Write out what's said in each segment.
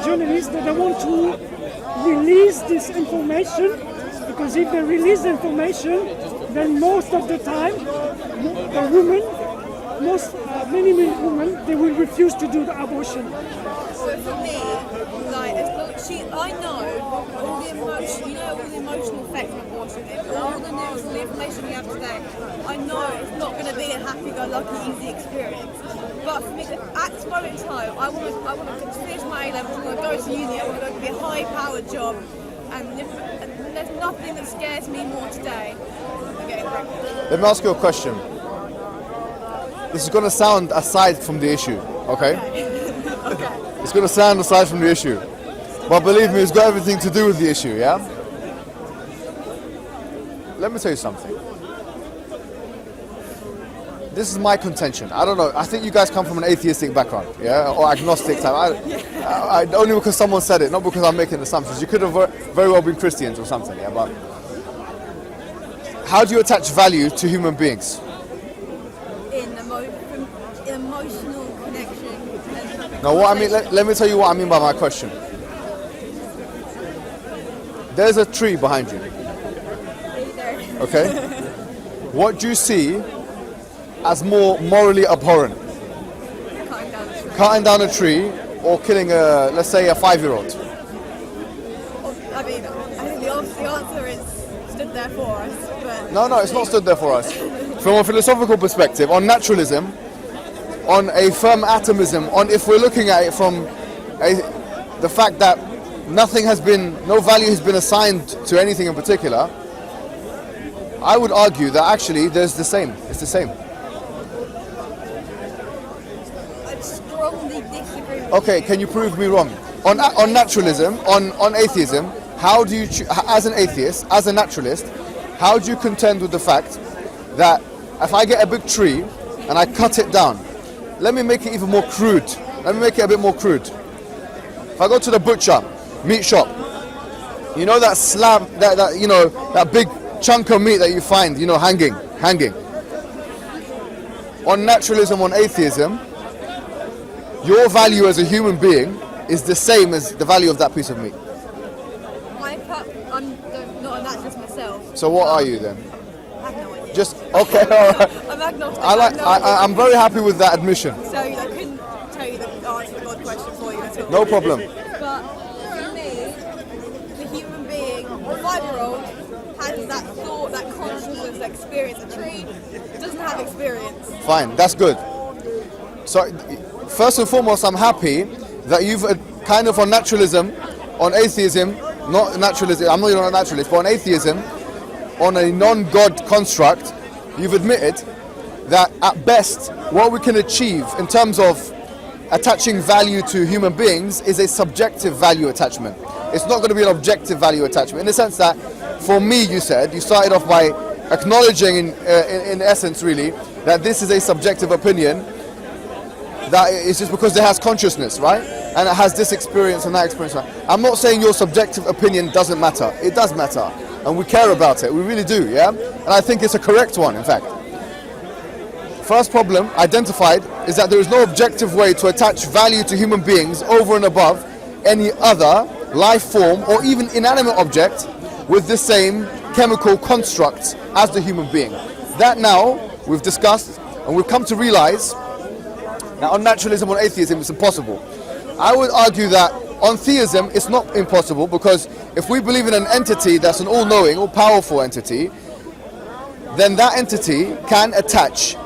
journalists that they want to release this information, because if they release the information, then most of the time, the women, many women, they will refuse to do the abortion. So for me, like, I know all the emotion, all the emotional effects of abortion, all the news, all the information we have today. I know it's not going to be a happy-go-lucky, easy experience. But for me, at this moment in time, I want to finish my A-levels, I want to go to uni, I want to go to a high-powered job, and there's nothing that scares me more today than getting pregnant. Let me ask you a question. This is going to sound aside from the issue, okay? Okay. It's going to sound aside from the issue. But believe me, it's got everything to do with the issue, yeah? Let me tell you something. This is my contention. I don't know. I think you guys come from an atheistic background, yeah? Or agnostic type. Only because someone said it, not because I'm making assumptions. You could have very well been Christians or something, yeah? But how do you attach value to human beings? Emotional connection. Now, what I mean, let me tell you what I mean by my question. There's a tree behind you. Okay? What do you see as more morally abhorrent? Cutting down a tree or killing let's say a 5-year-old? I mean, I think the answer is stood there for us. But No, it's not stood there for us. From a philosophical perspective, on naturalism, on a firm atomism, on if we're looking at it from the fact that no value has been assigned to anything in particular, I would argue that actually it's the same. I strongly disagree with Okay, can you prove me wrong? On naturalism, on atheism, how do you, as an atheist, as a naturalist, how do you contend with the fact that if I get a big tree and I cut it down, let me make it even more crude. Let me make it a bit more crude. If I go to the butcher, meat shop, you know that slab, that big chunk of meat that you find, hanging. On naturalism, on atheism, your value as a human being is the same as the value of that piece of meat. I'm not a naturalist myself. So what are you then? I have no idea. Just okay. All right. I'm agnostic. I'm very happy with that admission. So I couldn't tell you the answer to the God question for you at all. No problem. But for me, the human being, the 5-year-old, has that thought, that consciousness, that experience. A tree doesn't have experience. Fine, that's good. So first and foremost, I'm happy that you've kind of on naturalism, on atheism, not naturalism, I'm not even a naturalist, but on atheism, on a non-God construct, you've admitted that at best, what we can achieve in terms of attaching value to human beings is a subjective value attachment. It's not going to be an objective value attachment, in the sense that, for me, you started off by acknowledging in essence really, that this is a subjective opinion, that it's just because it has consciousness, right? And it has this experience and that experience. Right? I'm not saying your subjective opinion doesn't matter. It does matter. And we care about it. We really do, yeah? And I think it's a correct one, in fact. First problem identified is that there is no objective way to attach value to human beings over and above any other life form or even inanimate object with the same chemical constructs as the human being. That now we've discussed and we've come to realize that on naturalism or atheism it's impossible. I would argue that on theism it's not impossible, because if we believe in an entity that's an all-knowing, all-powerful entity, then that entity can attach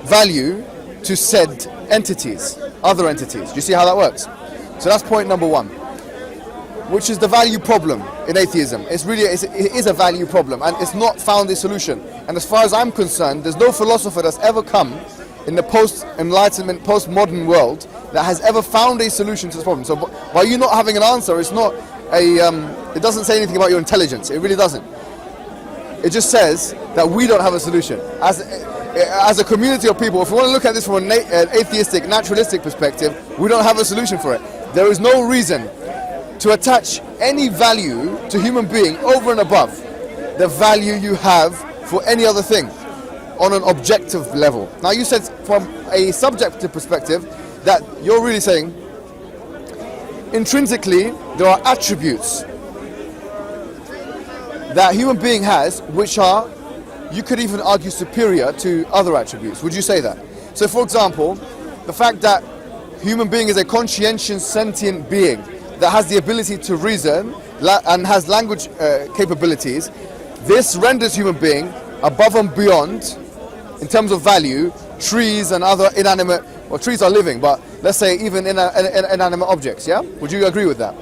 value to said entities, other entities. Do you see how that works? So that's point number one, which is the value problem in atheism. It is a value problem, and it's not found a solution. And as far as I'm concerned, there's no philosopher that's ever come in the post-enlightenment, post-modern world that has ever found a solution to this problem. So by you not having an answer, it's not it doesn't say anything about your intelligence. It really doesn't. It just says that we don't have a solution. As a community of people, if we want to look at this from an atheistic, naturalistic perspective, we don't have a solution for it. There is no reason to attach any value to human being over and above the value you have for any other thing on an objective level. Now you said from a subjective perspective that you're really saying intrinsically there are attributes that a human being has which are, you could even argue, superior to other attributes. Would you say that? So for example, the fact that human being is a conscientious, sentient being that has the ability to reason and has language capabilities, this renders human being above and beyond, in terms of value, trees and other inanimate, well, trees are living, but let's say even inanimate objects, yeah? Would you agree with that?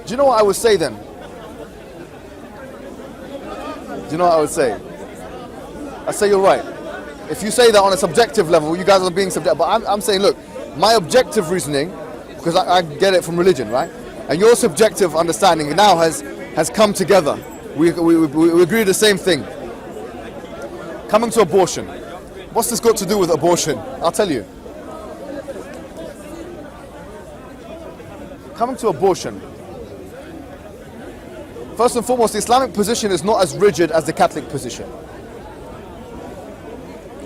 Do you know what I would say then? Do you know what I would say? I'd say you're right. If you say that on a subjective level, you guys are being subjective, but I'm saying, look, my objective reasoning, because I get it from religion, right? And your subjective understanding now has come together. We agree the same thing. Coming to abortion. What's this got to do with abortion? I'll tell you. Coming to abortion. First and foremost, the Islamic position is not as rigid as the Catholic position.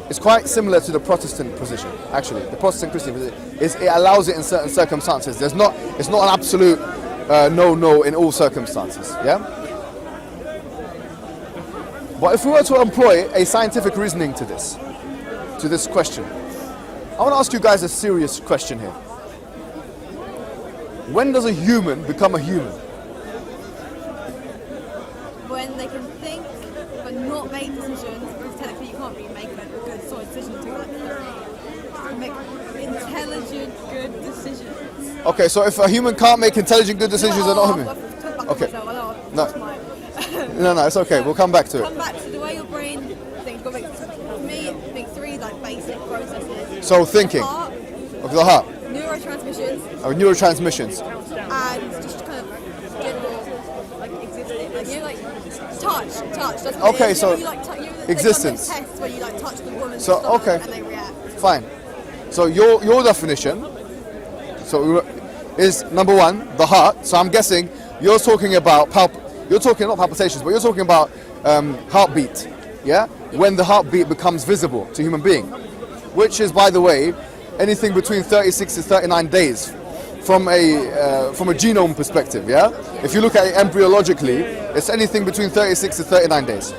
It's quite similar to the Protestant position, actually. The Protestant Christian position it allows it in certain circumstances. It's not an absolute no in all circumstances. Yeah. But if we were to employ a scientific reasoning to this question, I want to ask you guys a serious question here. When does a human become a human? When they can think but not make decisions, because technically you can't really make a good solid decision until like 30. Make intelligent, good decisions. Okay, so if a human can't make intelligent, good decisions, they're not human. Okay. No, it's okay. We'll come back to it. Come back to the way your brain thinks. For me, I think three like basic processes. So thinking. Of the heart. Neurotransmissions. Neurotransmissions. And just kind of general like existing. Like, you know, like touch. That's okay, so you, like, existence. Tests where you like touch the woman's so stomach okay. And they react. Fine. So your definition. Is number one the heart. So I'm guessing you're talking about you're talking not palpitations, but you're talking about heartbeat. Yeah, when the heartbeat becomes visible to human being, which is, by the way, anything between 36 to 39 days from a genome perspective. Yeah, if you look at it embryologically, it's anything between 36 to 39 days.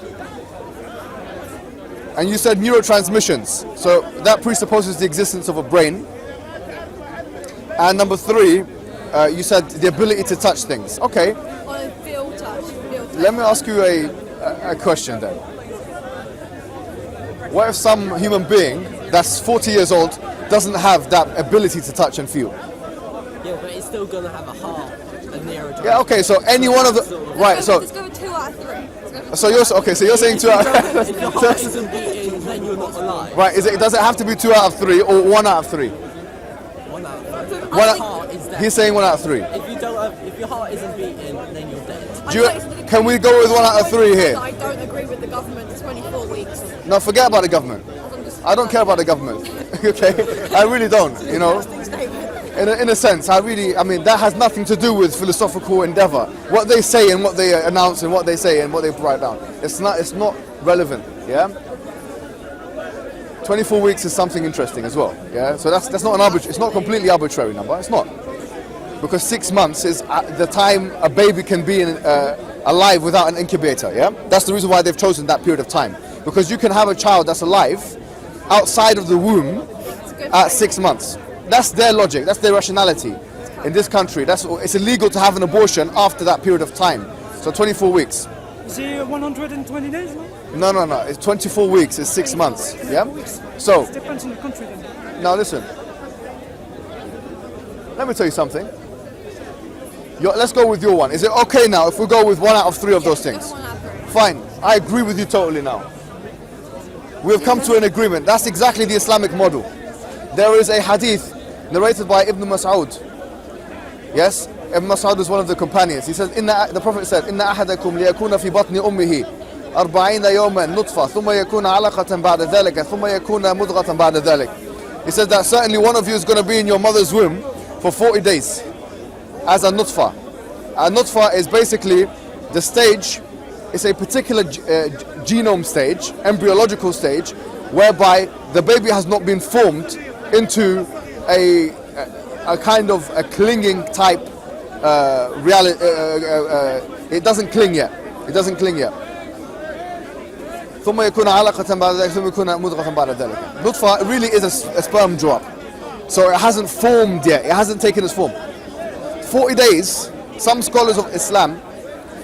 And you said neurotransmissions, so that presupposes the existence of a brain. And number three, you said the ability to touch things. Okay. Or feel touch. Let me ask you a question then. What if some human being that's 40 years old doesn't have that ability to touch and feel? Yeah, but it's still gonna have a heart, a neurotransmitter. Yeah. Okay. So any one of the right. So let's go with 2 out of 3. So you're saying 2 out of If your heart isn't beating, then you're not alive. right? Does it have to be 2 out of 3 or 1 out of 3? 1 out of 3. Heart is dead. He's saying 1 out of 3. If your heart isn't beating, then you're dead. Can we go with 1 out of 3 here? I don't agree with the government 24 weeks. No, forget about the government. I don't care about the government. Okay, I really don't. You know, in a sense, I mean, that has nothing to do with philosophical endeavor. What they say and what they announce and what they say and what they write down. It's not relevant. Yeah. 24 weeks is something interesting as well. Yeah. So that's not an arbitrary. It's not completely arbitrary number. It's not, because 6 months is the time a baby can be alive without an incubator. Yeah. That's the reason why they've chosen that period of time, because you can have a child that's alive outside of the womb at 6 months. That's their logic. That's their rationality. In this country, it's illegal to have an abortion after that period of time. So 24 weeks. Is it 120 days? No. It's 24 weeks. It's 6 months. Yeah. So It depends on the country then. now listen. Let me tell you something. Let's go with your one. Is it okay now if we go with 1 out of 3 of those things? Fine. I agree with you totally now. We have come to an agreement. That's exactly the Islamic model. There is a hadith narrated by Ibn Mas'ud. Yes, Ibn Mas'ud is one of the companions. He says, the Prophet said, "Inna ahadakum liyakuna fi batni ummihi 40 yawman nutfa, thumma yakuna 'alaqatan ba'da dhalika, thumma yakuna mudghatan ba'da dhalik." He says that certainly one of you is going to be in your mother's womb for 40 days as a nutfa. A nutfa is basically the stage. It's a particular genome stage, embryological stage, whereby the baby has not been formed into a kind of a clinging type reality. It doesn't cling yet. It doesn't cling yet. ثم يكون علقة بعد ذلك ثم يكون مضغة بعد ذلك. Nutfa really is a sperm drop, so it hasn't formed yet. It hasn't taken its form. 40 days. Some scholars of Islam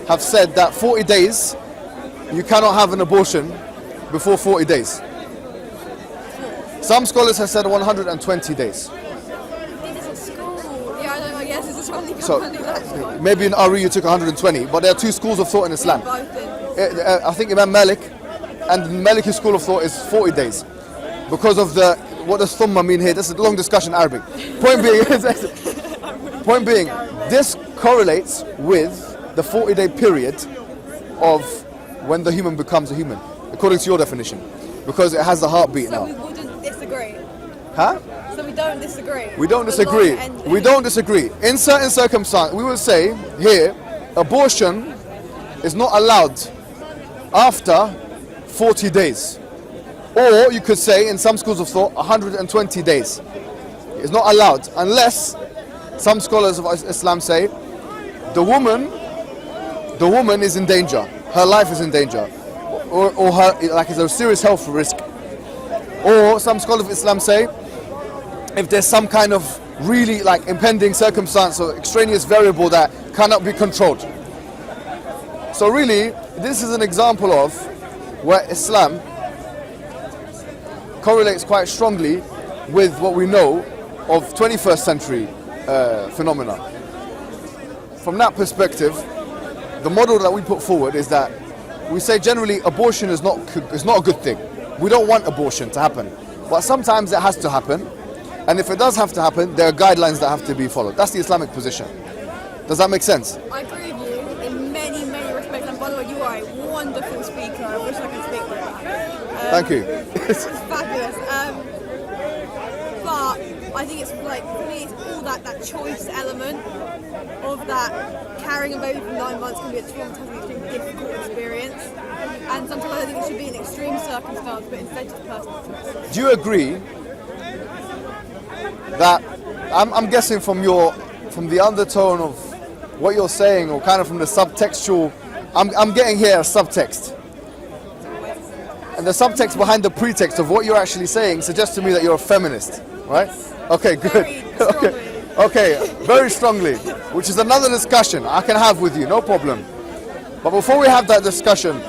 have said that 40 days you cannot have an abortion before 40 days. Some scholars have said 120 days. This is school. Yeah, I know. I guess it's a only So maybe in Ari you took 120, but there are two schools of thought in Islam. I think Imam Malik and the Maliki school of thought is 40 days because of what does thumma mean here? This is a long discussion in Arabic. Point being, this correlates with the 40-day period of when the human becomes a human, according to your definition, because it has the heartbeat now. So we wouldn't disagree. Huh? So we don't disagree. We don't disagree. We don't disagree. In certain circumstances, we will say here, abortion is not allowed after 40 days. Or you could say, in some schools of thought, 120 days. It's not allowed unless some scholars of Islam say the woman is in danger. Her life is in danger. Or her, like, it's a serious health risk. Or some scholars of Islam say if there's some kind of really like impending circumstance or extraneous variable that cannot be controlled. So really, this is an example of where Islam correlates quite strongly with what we know of 21st century phenomena. From that perspective, the model that we put forward is that we say generally abortion is not a good thing. We don't want abortion to happen, but sometimes it has to happen, and if it does have to happen, there are guidelines that have to be followed. That's the Islamic position. Does that make sense? I agree with you in many, many respects, and by the way, you are a wonderful speaker. I wish I could speak with you. Thank you. It's fabulous. But I think it's like, for me, it's all that choice element of that carrying a baby for 9 months can be a traumatizing, extremely difficult experience. And sometimes I think it should be an extreme circumstance, but instead just personal choice. Do you agree that I'm guessing from the undertone of what you're saying, or kind of from the subtextual, I'm getting here a subtext. And the subtext behind the pretext of what you're actually saying suggests to me that you're a feminist, right? Okay, good. Okay, very strongly, which is another discussion I can have with you, no problem. But before we have that discussion,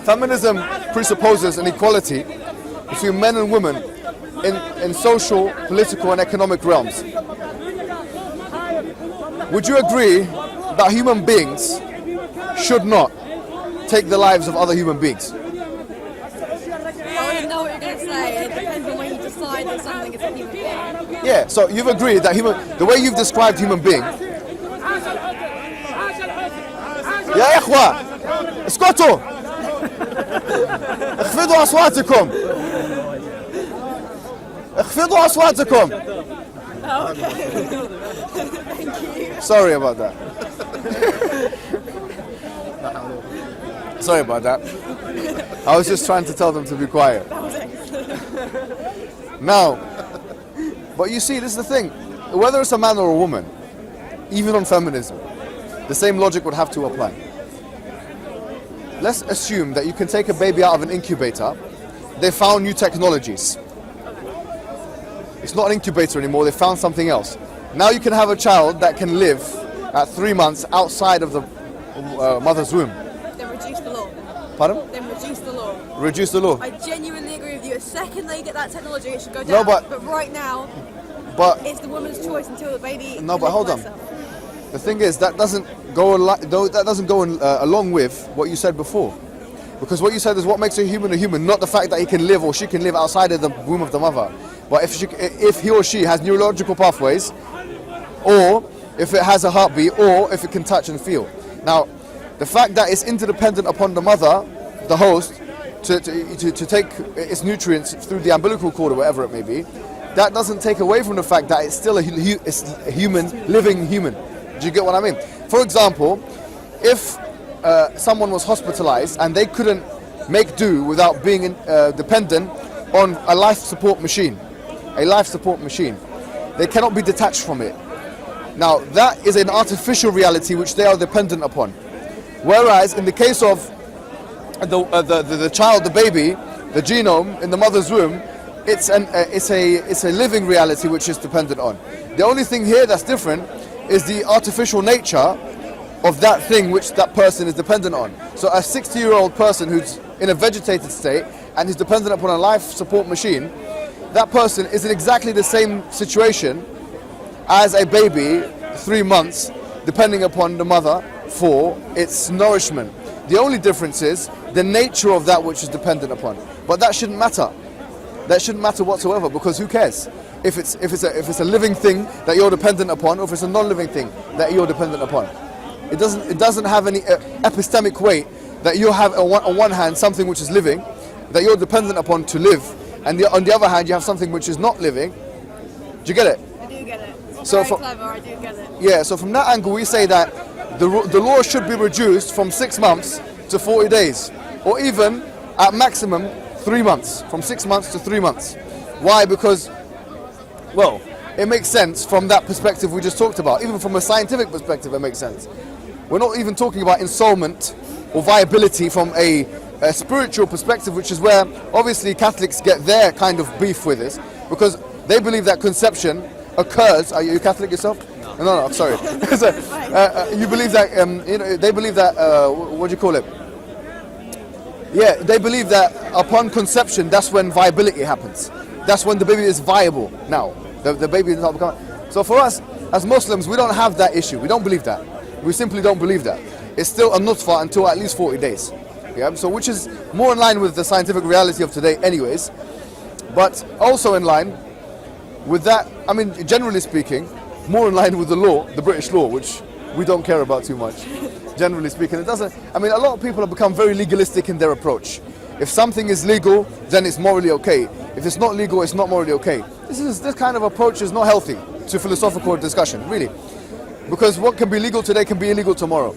feminism presupposes an equality between men and women in social, political and economic realms. Would you agree that human beings should not take the lives of other human beings? I already know what you're going to say. It depends on when you decide that something is a human being. Yeah, so you've agreed that the way you've described human being. يا إخوة اسكتوا اخفضوا أصواتكم اخفضوا أصواتكم. Sorry about that. Sorry about that. I was just trying to tell them to be quiet. Now, but you see, this is the thing. Whether it's a man or a woman, even on feminism, the same logic would have to apply. Let's assume that you can take a baby out of an incubator. They found new technologies. It's not an incubator anymore, they found something else. Now you can have a child that can live at 3 months outside of the mother's womb. Then reduce the law. Pardon? Then reduce the law. Reduce the law. I genuinely agree with you. The second they get that technology, it should go down. No, but right now, it's the woman's choice until the baby. No, but hold on. The thing is, that doesn't go along with what you said before, because what you said is what makes a human, not the fact that he can live or she can live outside of the womb of the mother. But if he or she has neurological pathways, or if it has a heartbeat, or if it can touch and feel. Now, the fact that it's interdependent upon the mother, the host, to take its nutrients through the umbilical cord or whatever it may be, that doesn't take away from the fact that it's still a human, living human. Do you get what I mean? For example, if someone was hospitalized and they couldn't make do without being dependent on a life support machine, they cannot be detached from it. Now, that is an artificial reality which they are dependent upon. Whereas in the case of the child, the baby, the genome in the mother's womb, it's a living reality which is dependent on. The only thing here that's different is the artificial nature of that thing which that person is dependent on. So a 60-year-old person who's in a vegetated state and is dependent upon a life support machine, that person is in exactly the same situation as a baby, 3 months, depending upon the mother for its nourishment. The only difference is the nature of that which is dependent upon. But that shouldn't matter. That shouldn't matter whatsoever, because who cares? If it's a living thing that you're dependent upon, or if it's a non-living thing that you're dependent upon. It doesn't have any epistemic weight that you have on one hand something which is living, that you're dependent upon to live, and on the other hand you have something which is not living. Do you get it? I do get it. It's So very clever, I do get it. Yeah, so from that angle we say that the law should be reduced from 6 months to 40 days, or even at maximum 3 months, from 6 months to 3 months. Why? Because, well, it makes sense from that perspective we just talked about. Even from a scientific perspective it makes sense. We're not even talking about ensoulment or viability from a spiritual perspective, which is where obviously Catholics get their kind of beef with this, because they believe that conception occurs. Are you Catholic yourself? No, sorry. So, you believe that, they believe that, what do you call it? Yeah, they believe that upon conception, that's when viability happens. That's when the baby is viable now. The baby is not becoming. So for us, as Muslims, we don't have that issue. We don't believe that. We simply don't believe that. It's still a nutfa until at least 40 days. Yeah, so which is more in line with the scientific reality of today anyways. But also in line with that, I mean, generally speaking, more in line with the law, the British law, which we don't care about too much. Generally speaking, it doesn't. I mean, a lot of people have become very legalistic in their approach. If something is legal, then it's morally okay. If it's not legal, it's not morally okay. This kind of approach is not healthy to philosophical discussion, really. Because what can be legal today can be illegal tomorrow.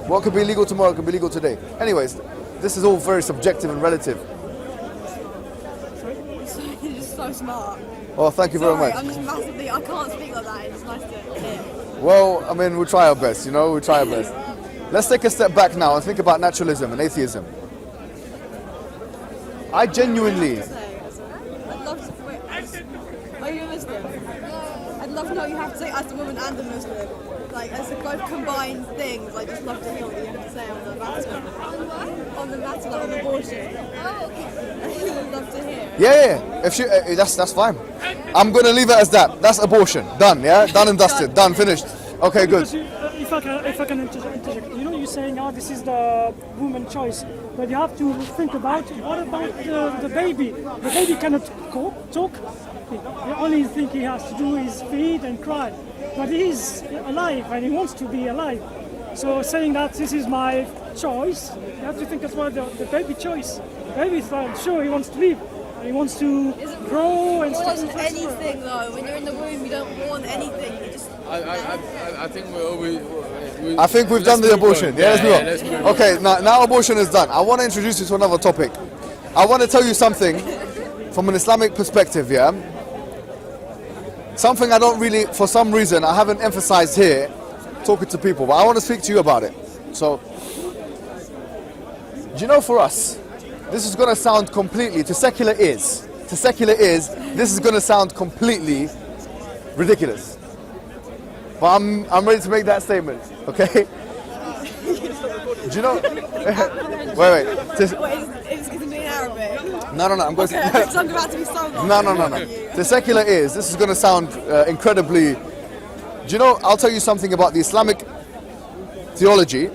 What can be legal tomorrow can be legal today. Anyways, this is all very subjective and relative. You're just so smart. Oh, thank you very much. I'm just massively, I can't speak like that. It's nice to hear. Well, I mean, we'll try our best, you know, we'll try our best. Let's take a step back now and think about naturalism and atheism. I genuinely... I'd love to... Wait, are you a Muslim? I'd love to know what you have to say as a woman and a Muslim. Like, as a both combined things, I'd just love to hear what you have to say on the matter. On the matter, like on abortion. Oh, okay. I'd love to hear. Yeah. If she, that's fine. I'm going to leave it as that. That's abortion. Done, yeah? Done and dusted. Done, finished. Okay, good. If I can interject, you know, you're saying, oh, this is the woman's choice, but you have to think about what about the baby? The baby cannot talk. The only thing he has to do is feed and cry. But he is alive and he wants to be alive. So saying that this is my choice, you have to think as well the baby choice. The baby is sure he wants to live. He wants to grow and stuff. Want anything though. When you're in the womb, you don't want anything. You just. I think I think we've done the abortion. Yeah, let's move on. Okay, now abortion is done. I want to introduce you to another topic. I want to tell you something from an Islamic perspective, yeah? Something I don't really, for some reason, I haven't emphasized here, talking to people, but I want to speak to you about it. So, do you know, for us, this is going to sound completely, to secular ears, this is going to sound completely ridiculous. But I'm ready to make that statement, okay? Do you know? wait. It's going to be in Arabic. No, I'm going to. It's about to be so long. No. To secular ears, this is going to sound incredibly. Do you know? I'll tell you something about the Islamic theology.